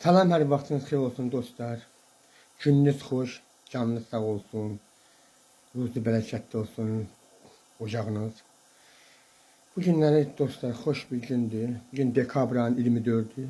Salam, hər vaxtınız xeyir olsun dostlar. Gününüz xoş, canınız sağ olsun. Ruzu bərəkətli olsun ocağınız. Bu günləri dostlar xoş bir gündür. Bugün dekabrın 24'ü.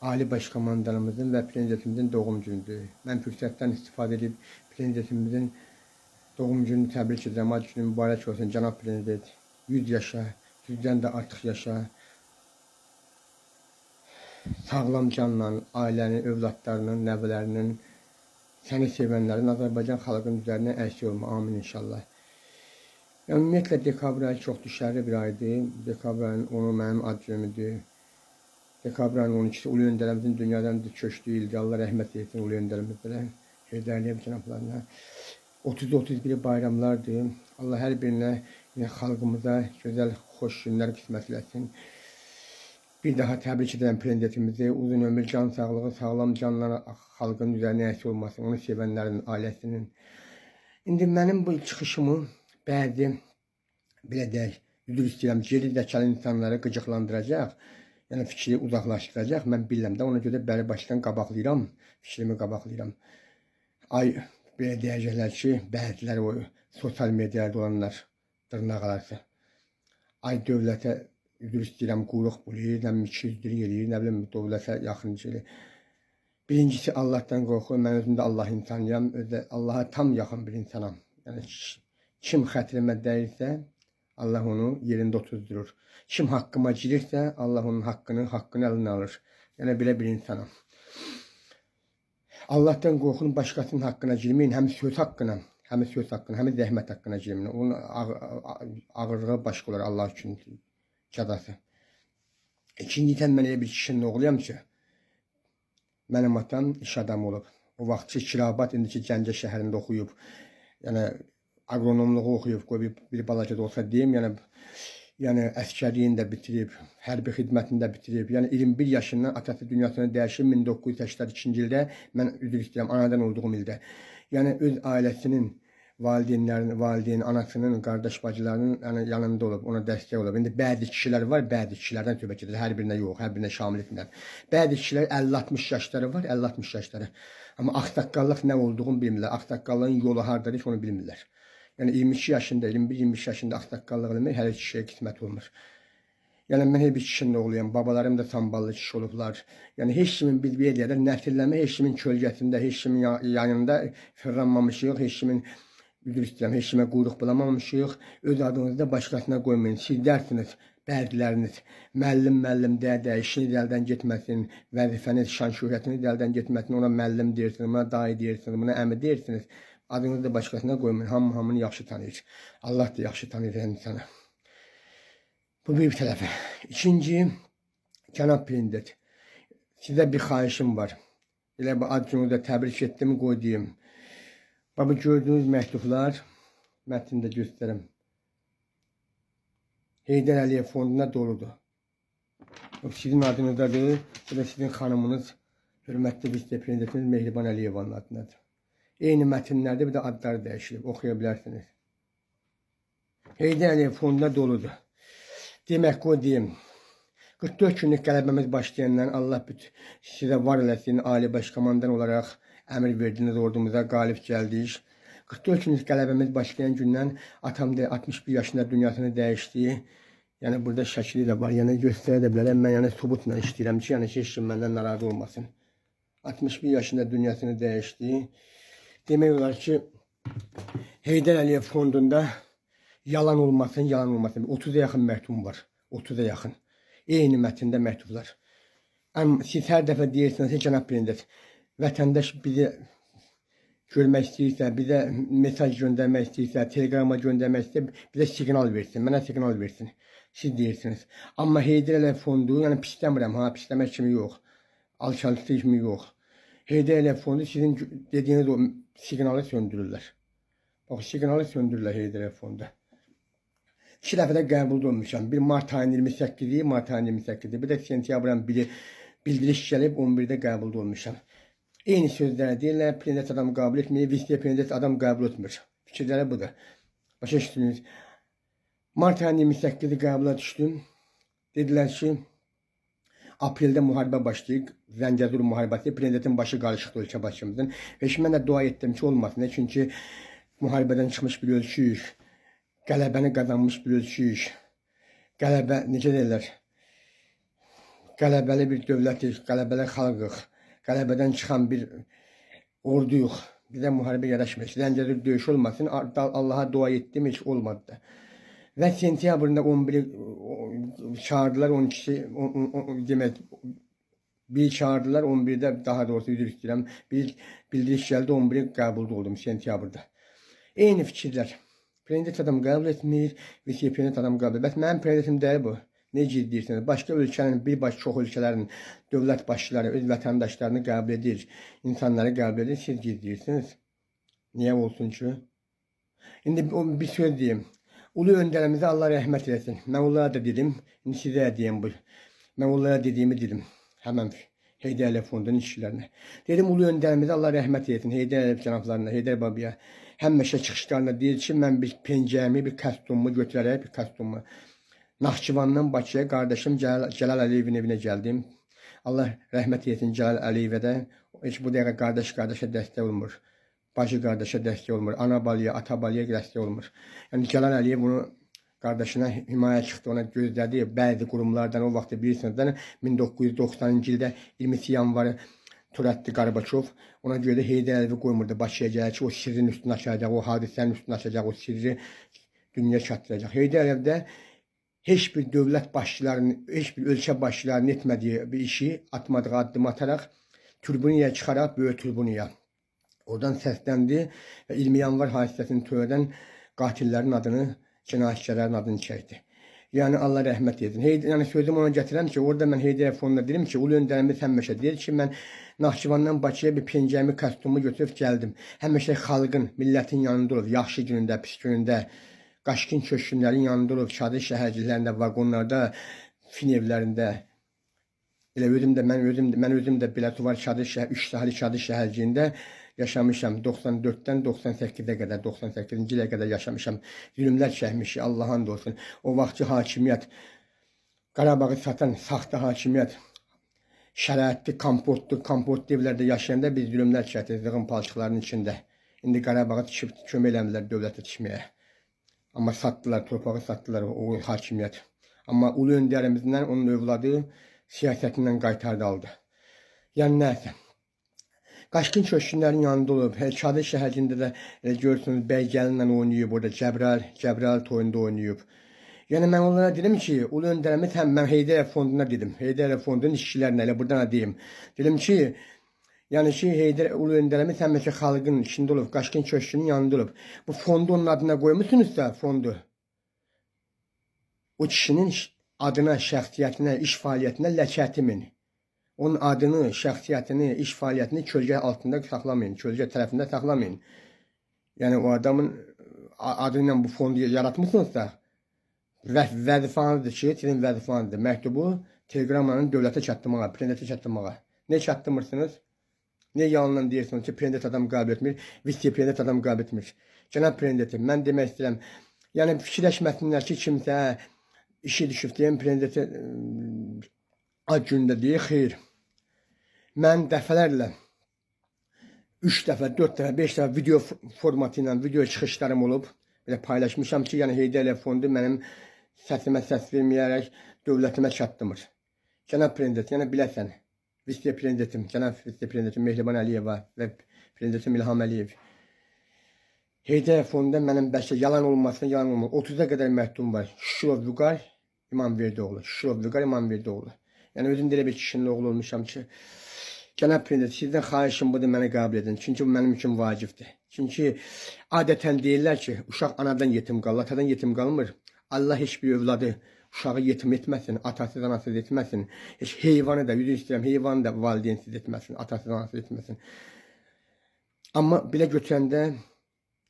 Ali Başkomandanımızın və prezidentimizin doğum günüdür. Mən fürsətdən istifadə edib prezidentimizin doğum gününü təbrik edirəm. Ad günü mübarək olsun cənab prezident. 100 yaşa, 100'dən də artıq yaşa. Sağlam canla ailənin, övladlarının, nəvələrinin, səni sevənlərin Azərbaycan xalqının üzərinə əksik olma. Amin inşallah. Ümumiyyətlə dekabr ayı çox düşərli bir aydır. Dekabr ayının 10'u mənim ad günümdür. Dekabr ayının 12'si Ulu Öndərimizin dünyadan köçdüyü ildir. Allah rəhmət etsin Ulu Öndərimizlərə, Heydər Əliyev cənablarına. 30-31 bayramlardır. Allah hər birinə, xalqımıza gözəl, xoş günlər qismət eləsin. Bir daha təbrik edirəm prezidentimizi. Uzun ömür, can sağlığı, sağlam canla xalqın üzərinə əksik olmasın, onu sevənlərin, ailəsinin. İndi mənim bu çıxışımı bəzi, belə deyək, üzr istəyirəm, geri zəkalı insanları qıcıqlandıracaq, yəni fikri uzaqlaşdıracaq. Mən bilirəm də, ona görə bəri başdan qabaqlayıram, fikrimi qabaqlayıram. Ay, belə deyəcəklər ki, bəziləri o sosial mediada olanlar, dırnaq arası. Ay dövlətə üzr istəyirəm, quyruq bulayır, nə bilim 200 eləyir, nə bilim dövlətə yaxınca eləyir. Birincisi Allah'tan qorxur, mən özümdə Allah insanıyam, Allah'a tam yaxın bir insanam. Yəni kim xətrimə dəyirsə, Allah onu yerində otuzdurur. Kim haqqıma girirsə, Allah onun haqqını əlinə alır. Yəni belə bir insanam. Allah'tan qorxun, başqasının haqqına girməyin, həm söz haqqına, həm zəhmət haqqına girməyin. Onun ağırlığı başqa olur Allah üçün cədası. İkinciden mən elə bir kişinin oğluyam ki, mənim atam iş adamı olub. O vaxtçı Kirabat, indiki Gəncə şəhərində oxuyub. Yəni agronomluğu oxuyub, bir balaca da olsa deyim, yəni əskərliyin də bitirib, hərbi xidmətini də bitirib. Yəni 21 yaşından atası dünyasını dəyişib 1982-ci ildə, mən üzr istəyirəm, anadan olduğum ildə. Yəni öz ailəsinin, valideyn, anasının, qardaş bacılarının yanında olub, ona dəstək olub. İndi bəzi kişilər var, bəzi kişilərdən söhbət edir. Hər birinə yox, hər birinə şamil etmirəm. Bəzi kişilər 50-60 yaşları var, 50-60 yaşları. Amma ağsaqqallıq nə olduğunu bilmirlər. Ağsaqqallığın yolu hardadır, heç onu bilmirlər. Yəni 22 yaşında, 21-23 yaşında ağsaqqallıq eləmək hər kişiyə qismət olmur. Yəni mən hər bir kişinin oğluyam, babalarım da samballı kişi olublar. Yəni heç kimin biz bir deyərlər, nəsilləmə heç kimin kölgəsində, heç kimin yanında fırlanmamışıq, heç kimin üzr istəyirəm, heç kimə quyruq bulamamışıq. Öz adınızda başqasına qoymayın. Siz dərsiniz, bəziləriniz müəllim də, işiniz əldən getməsin, vəzifəniz, şan şöhrətiniz əldən getməsin, ona müəllim deyirsiniz, buna dayı deyirsiniz, buna əmi deyirsiniz. Adınızda başqasına qoymayın. Hamını yaxşı tanıyır. Allah da yaxşı tanıyır insanı. Bu bir tərəfə. İkinci, cənab prezident, sizə bir xahişim var. Elə bu ad gününüzdə təbrik etdim, qoy deyim. Bu gördüğünüz məktublar, mətnində göstərim. Heydər Əliyev fonduna doludur. Sizin adınızdadır, bu da sizin xanımınız, hörmətli vitse-prezidentiniz Mehriban Əliyevanın adındadır. Eyni mətnlərdə bir də adları dəyişilib, oxuya bilərsiniz. Heydər Əliyev fonduna doludur. Demək, qoy deyim, 44 günlük qələbəmiz başlayandan Allah sizə var eləsin, Ali Başkomandan olaraq əmr verdiniz, ordumuza qalib gəldik. 44 günlük qələbəmiz başlayan gündən atam da 61 yaşında dünyasını dəyişdi. Yəni burada şəkili də var, yəni göstərə də bilərəm. Mən yəni subutla işləyirəm ki, yəni heç kim məndən narazı olmasın. 61 yaşında dünyasını dəyişdi. Demək olar ki, Heydər Əliyev fondunda yalan olmasın. 30'a yaxın məktubum var. 30'a yaxın. Eyni mətndə məktublar. Siz hər dəfə deyirsiniz ki, cənab prezident, vətəndaş bizi görmək istəyirsə, bizə mesaj göndərmək istəyirsə, telegrama göndərmək istəyirsə, bizə siqnal versin, mənə siqnal versin. Siz deyirsiniz. Amma Heydər Əliyev fondu, yəni pisləmirəm, pisləmək kimi yox, alçaltı kimi yox. Heydər Əliyev fondu sizin dediyiniz o siqnalı söndürürlər. Bax, siqnalı söndürürlər Heydər Əliyev fondu. 2 dəfə də qəbul olmuşam. Bir Mart ayının 28'i, bir də sentyabrın 1'i bildiriş gəlib, 11'də qəbul olmuşam. Eyni sözlər deyirlər, prezident adam qəbul etmir, vitse-prezident adam qəbul etmir. Fikirləri budur. Başa düşdünüz. Mart ayının 28'i qəbula düşdüm. Dedilər ki, Apreldə müharibə başlayıb, Zəngəzur müharibəsi, prezidentin başı qarışıqdı ölkə başımızın. Və şimdi mən də dua etdim ki, olmasın. Çünki müharibədən çıxmış bir ölküyük, qələbəni qazanmış bir ölküyük, qələbə, necə deyirlər, qələbəli bir dövlətik, qələbəli xalqıq, qələbədən çıxan bir orduyuq. Bizə müharibə yaraşmır. Zəngəzur döyüş olmasın. Allaha dua etdim, heç olmadı da. Və sentyabrında 11'i çağırdılar, 12'si demək, bir çağırdılar, 11'də daha doğrusu üzr istəyirəm, bir bildiriş gəldi, 11'i qəbulda oldum sentyabrda. Eyni fikirlər. Prezident adam qəbul etmir, vice-prezident adam qəbul etmir. Bəs mənim prezidentim deyil bu. Necə deyirsiniz? Başqa ölkənin, çox ölkələrin dövlət başçıları öz vətəndaşlarını qəbul edir, insanları qəbul edir, siz gizləyirsiniz. Niyə olsun ki? İndi bir söz deyim. Ulu öndərimizə Allah rəhmət eləsin. Mən onlara da dedim, indi sizə deyim bu. Mən onlara dediyimi dedim. Həmən Heydər Əliyev fondunun işçilərinə. Dedim, ulu öndərimizə Allah rəhmət eləsin. Heydər Əliyev cənablarına, Heydər babaya. Həmişə çıxışlarına deyir ki, mən bir pencəyimi, bir kostyumumu götürərək, bir kostyumumu. Naxçıvandan Bakıya qardaşım Cəlal Əliyevin evinə gəldim. Allah rəhmət eləsin Cəlal Əliyevə də. Heç bu dəqiqə qardaşa dəstək olmur. Bacı qardaşa dəstək olmur. Ana balaya, ata balaya dəstək olmur. Yəni Cəlal Əliyev bunu qardaşına himayə çıxdı, ona gözlədi. Bəzi qurumlardan o vaxt bilirsiniz, 1990-cı ildə 20 yanvarı törətdi Qarbaçov. Ona görə də Heydər Əliyevi qoymurdu Bakıya gəlir ki, o sirrin üstünü açacaq, o hadisənin üstünü açacaq, o sirri dünyaya çatdıracaq. Heydər Əliyev də heç bir dövlət başçılarının, heç bir ölkə başçılarının etmədiyi bir işi atmadığı addım ataraq tribunaya çıxaraq, böyük tribunaya. Oradan səsləndi və 20 yanvar hadisəsini törədən qatillərin adını, cinayətçilərin adını çəkdi. Yəni Allah rəhmət edin. Yəni sözümü ona gətirəm ki, orada mən Heydər fonuna dedim ki, ulu öndərimiz həmişə deyir ki, mən Naxçıvandan Bakıya bir pencəyimi, kostyumumu götürüb gəldim. Həmişə xalqın, millətin yanında olub, yaxşı günündə, pis günündə, qaşqın köşkünlərin yanında olub, çadır şəhərciklərində, vaqonlarda, fin evlərində. Elə mən özüm də belə var çadır şəhər, 3 sahili çadır şəhərciyində yaşamışam. 94'dən 98'ə qədər, 98-ci ilə qədər yaşamışam. Zülümlər çəkmişik, Allah'a and olsun. O vaxtki hakimiyyət, Qarabağı satan saxta hakimiyyət, şəraitli, komportlu evlərdə yaşayanda biz zülümlər çəkdik zığın palçıqlarının içində. İndi Qarabağı kömək eləmirlər dövlətə tikməyə. Amma satdılar, torpağı satdılar o hakimiyyət. Amma ulu öndərimizdən onun övladı siyasətindən qaytardı aldı. Yəni nəsə. Qaşqın köşkünlərin yanında olub, Çadır şəhərcində də görürsünüz, Bəygəlinlə oynayıb, orada Cəbrayıl toyunda oynayıb. Yəni mən onlara dedim ki, ulu öndərimiz həm mən Heydər fonduna dedim, Heydər fondunun işçilərinə elə buradan deyim. Dedim ki, yəni ki, ulu öndərimiz həmişə xalqın içində olub, Qaşqın köşkünün yanında olub. Bu fondu onun adına qoymuşsunuzsa, fondu. O kişinin adına, şəxsiyyətinə, iş fəaliyyətinə ləkətimin. Onun adını, şəxsiyyətini, iş fəaliyyətini kölgə altında saxlamayın, kölgə tərəfində saxlamayın. Yəni o adamın adıyla bu fondu yaratmışsınızsa, vəzifənizdir ki, sizin vəzifənizdir. Məktubu telegramla dövlətə çatdırmağa, prezidentə çatdırmağa. Ne çatdırmırsınız? Ne yalanla deyirsiniz ki, prezident adam qəbul etmir, vice-prezident adam qəbul etmir. Cənab prezidentim, mən demək istəyirəm, yəni fikirləşməsinlər ki, kimsə işi düşüb deyəm, prezidentə ad gündə deyir, xeyr. Mən dəfələrlə 3 dəfə, 4 dəfə, 5 dəfə video formatı ilə video çıxışlarım olub. Belə paylaşmışam ki, yəni Heydər Əliyev fondu mənim səsimə səs verməyərək dövlətimə çatdırmır. Cənab prezident, yəni biləsən, vice-prezidentim, cənab vice-prezidentim Mehriban Əliyeva və prezidentim İlham Əliyev. Heydər Əliyev fondunda mənim bəlkə yalan olmasına yalan olmaz. 30'a qədər məktubum var. Şuşurov Vüqar İmamverdiyoğlu. Şuşurov Vüqar İmamverdiyoğlu. Yəni özüm də elə bir kişinin oğlu olmuşam ki, cənab prezident, sizdən xahişim budur, məni qəbul edin. Çünki bu mənim üçün vacibdir. Çünki adətən deyirlər ki, uşaq anadan yetim qalır, atadan yetim qalmır. Allah heç bir övladı uşağı yetim etməsin, atasız, anasız etməsin. Heç heyvanı da, yüzü istəyirəm, heyvanı da valideynsiz etməsin, atasız, anasız etməsin. Amma belə götürəndə,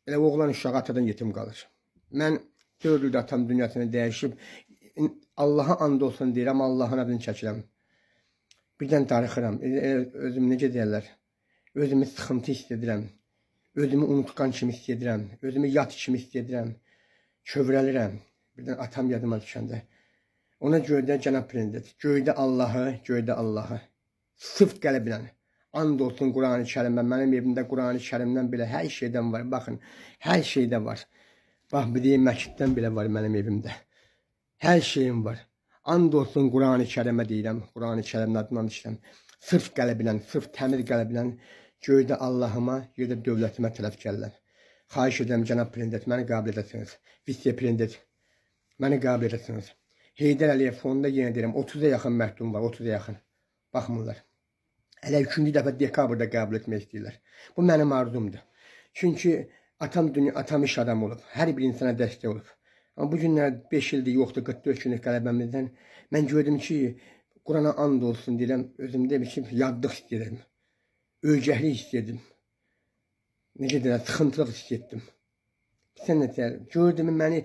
elə oğlan uşağı atadan yetim qalır. Mən 4 ildə atam dünyasını dəyişib, Allaha and olsun deyirəm, Allahın adını çəkirəm. Birdən darıxıram, özümü necə deyərlər, özümü sıxıntı istəyirəm, özümü unutqan kimi istəyirəm, özümü yat kimi istəyirəm, kövrəlirəm. Birdən atam yadıma düşəndə, Ona görə də cənab prezident, göydə Allahı sırf qəlblə and olsun Qur'an-ı Kərimə. Mənim evimdə Qur'an-ı Kərimdən belə hər şeydən var. Baxın, hər şeydə var. Bax, bir deyim, məsciddən belə var mənim evimdə. Hər şeyim var. And olsun Qur'an-ı Kərimə deyirəm. Qur'an-ı Kərimin adından işləm. Sırf qəlblə, sırf təmiz qəlblə göydə Allahıma, yerdə dövlətimə tərəf gəlirəm. Xahiş edirəm cənab prezident, məni qəbul edəsiniz. Vitse prezident, məni qəbul edəsiniz. Heydər Əliyev fonunda yenə deyirəm, 30'a yaxın məhdum var, 30'a yaxın. Baxmırlar. Hələ 3-cü dəfə dekabrda qəbul etmək istəyirlər. Bu mənim arzumdur. Çünki atam iş adamı olub. Hər bir insana dəstək olub. Amma bu günlər 5 ildir yoxdur, 44 günlük qələbəmizdən. Mən gördüm ki, Qur'ana and olsun deyirəm, özümdə bir yadlıq istəyirəm. Ölgəhlik istəyirdim. Necə deyirəm, sıxıntılıq istəyirdim. Sən nə deyirəm, gördüm məni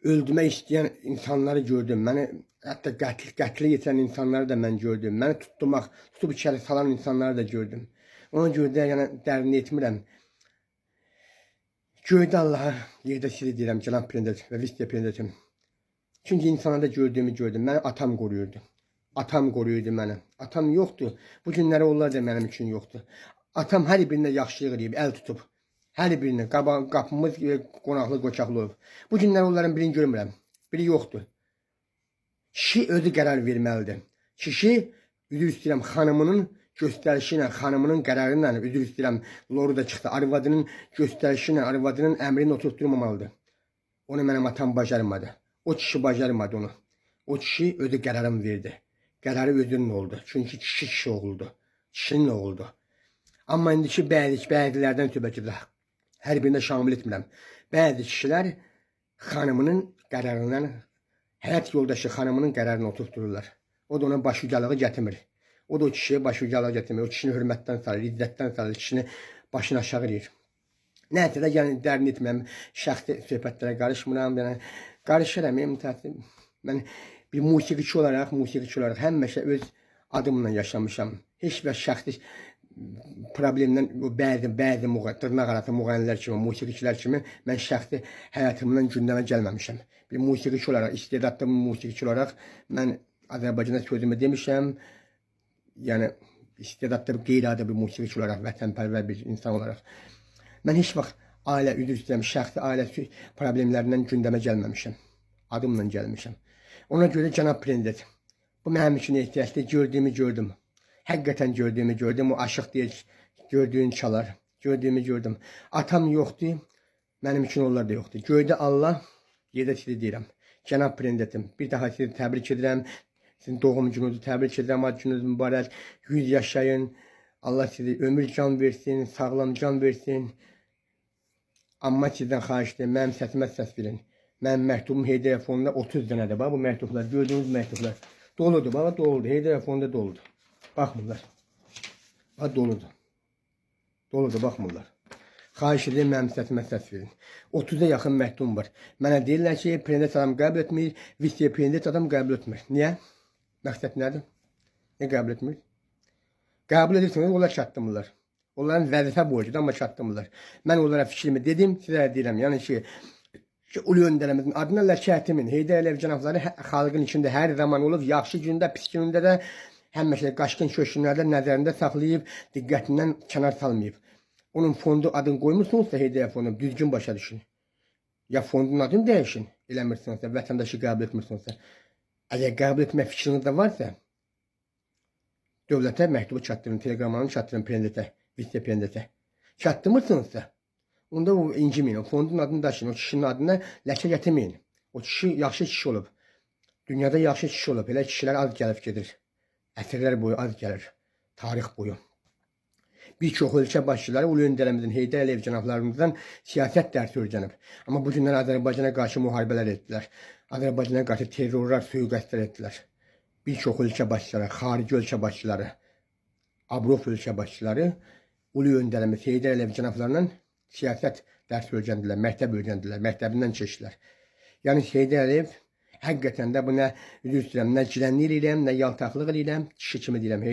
öldürmək istəyən insanları gördüm. Məni hətta qətlə yetirən insanları da mən gördüm. Məni tutub içəri salan insanları da gördüm. Ona görə də yəni dərin etmirəm. Göydə Allah'a yerdə sizi deyirəm, cənab prezident və vitse prezidentim. Çünki insanlarda gördüyümü gördüm. Məni atam qoruyurdu. Atam qoruyurdu məni. Atam yoxdur. Bu günləri onlar da mənim üçün yoxdur. Atam hər birində yaxşılıq edib, əl tutub. Hər birini, qapımız qonaqlı, qoçaqlı olub. Bu günlər onların birini görmürəm. Biri yoxdur. Kişi özü qərar verməlidir. Kişi, üzr istəyirəm, xanımının göstərişi ilə, xanımının qərarı ilə, üzr istəyirəm, loru da çıxdı, arvadının göstərişi ilə, arvadının əmrini oturtturmamalıdır. Onu mənim atam bacarmadı. O kişi bacarmadı onu. O kişi özü qərarını verdi. Qərarı özünün oldu. Çünki kişi oğuldu. Kişinin oğuldu. Amma indiki bəzilərdən söhbət gedir. Hər birində şamil etmirəm. Bəzi kişilər xanımının qərarından, həyat yoldaşı xanımının qərarını oturtdururlar. O da ona başucalığı gətirmir. O da o kişiyə başucalığı gətirmir. O kişini hörmətdən salır, izzətdən salır, kişini başını aşağı edir. Nəysə də yəni dərin etmirəm, şəxsi söhbətlərə qarışmıram. Yəni, qarışıram, mən bir musiqiçi olaraq həmişə öz adımla yaşamışam. Heç bir şəxsi problemdən bəzi dırnaq arası müğənnilər kimi, musiqiçilər kimi mən şəxsi həyatımdan gündəmə gəlməmişəm. Bir musiqiçi olaraq, istedadlı musiqiçi olaraq mən Azərbaycanda sözümü demişəm. Yəni istedadlı qeyri-adi bir musiqiçi olaraq, vətənpərvər bir insan olaraq. Mən heç vaxt ailə üzr istəyirəm, şəxsi ailə problemlərindən gündəmə gəlməmişəm. Adımla gəlmişəm. Ona görə cənab prezident, bu mənim üçün ehtiyaclı, gördüyümü gördüm. Həqiqətən gördüyümü gördüm. O aşıq deyil, gördüyün çalar. Gördüyümü gördüm. Atam yoxdur. Mənim üçün onlar da yoxdur. Göydə Allah, yerdə sizi deyirəm. Cənab prezidentim, bir daha sizi təbrik edirəm. Sizin doğum gününüzü təbrik edirəm. Ad gününüz mübarək. 100 yaşayın. Allah sizi ömür can versin, sağlam can versin. Amma sizdən xahiş edirəm, mənim səsimə səs verin. Mənim məktubum Heydər fonunda 30 dənədir. Bax, bu məktublar, gördüyünüz məktublar. Doludur, bax, doludur. Heydər fonunda doludur. Baxmırlar. Bax, doludur. Doludur, baxmırlar. Xahiş edirəm, mənim səsimə səs verin. 30'a yaxın məktubum var. Mənə deyirlər ki, prezident adam qəbul etmir, vitse prezident adam qəbul etmir. Niyə? Məqsəd nədir? Niyə qəbul etmir? Qəbul edirsiniz, onlar çatdırmırlar. Onların vəzifə borcudur, amma çatdırmırlar. Mən onlara fikrimi dedim, sizə deyirəm. Yəni ki, ulu öndərəmizin adına ləkə ətimin, Heydər Əliyev cənabları xalqın içində hər zaman olub, yaxşı gündə, pis gündə də həmişə qaşqın köşkünlərdə nəzərində saxlayıb, diqqətindən kənar salmayıb. Onun fondu adını qoymursunuzsa Heydər fondu, düzgün başa düşün. Ya fondun adını dəyişin, eləmirsinizsə, vətəndaşı qəbul etmirsinizsə. Əgər qəbul etmək fikriniz də varsa, dövlətə məktubu çatdırın, teleqramını çatdırın prezidentə, vitse prezidentə. Çatdırmırsınızsa, onda o inciməyin, o fondun adını daşıyın, o kişinin adına ləkə gətirməyin. O kişi yaxşı kişi olub. Dünyada yaxşı kişi olub, elə kişilər az gəlib gedir. Əsrlər boyu az gəlir, tarix boyu. Bir çox ölkə başçıları ulu öndərəmizin, Heydər Əliyev cənablarımızdan siyasət dərsi öyrənib. Amma bu günlər Azərbaycana qarşı müharibələr etdilər. Azərbaycana qarşı terrorlar, sui-qəsdlər etdilər. Bir çox ölkə başçıları, xarici ölkə başçıları, Avropa ölkə başçıları ulu öndərəmiz, Heydər Əliyev cənablarından siyasət dərsi öyrəndilər, məktəb öyrəndilər, məktəbindən keçdilər. Yəni Heydər Əliyev həqiqətən də bu nə üzr istəyirəm, nə girənlik edirəm, nə yaltaqlıq edirəm, kişi kimi deyirəm.